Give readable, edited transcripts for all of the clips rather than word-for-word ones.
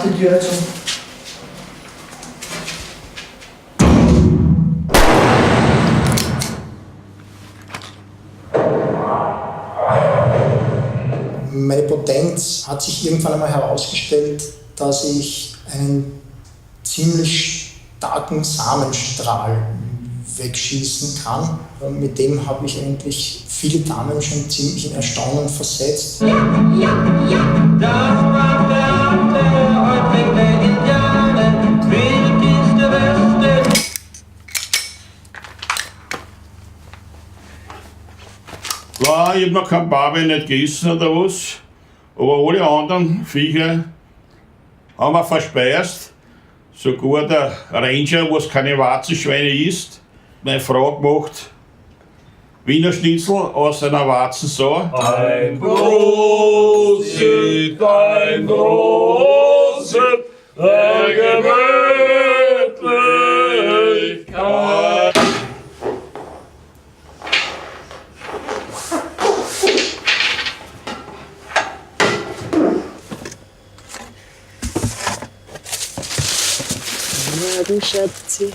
mach die Tür zu. Meine Potenz hat sich irgendwann einmal herausgestellt, dass ich einen ziemlich starken Samenstrahl wegschießen kann. Mit dem habe ich eigentlich viele Damen schon ziemlich in Erstaunen versetzt. Ja, das war der alte Häuptling der Indianer, König ist der Beste. War, ich hab noch kein Barbe nicht gegessen oder was, aber alle anderen Viecher haben wir verspeist. Sogar der Ranger, was keine Warzenschweine isst. Meine Frau gemacht Wiener Schnitzel aus einer Warzensau. Ein Prosit, der Gemütlichkeit. Guten Morgen, Schatzi.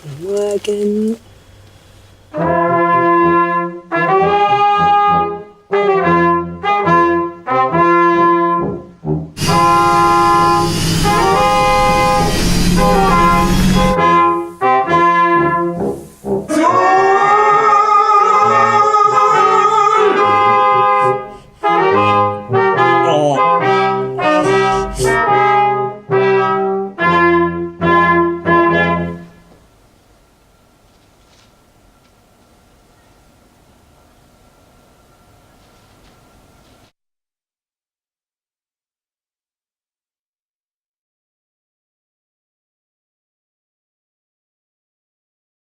Guten Morgen.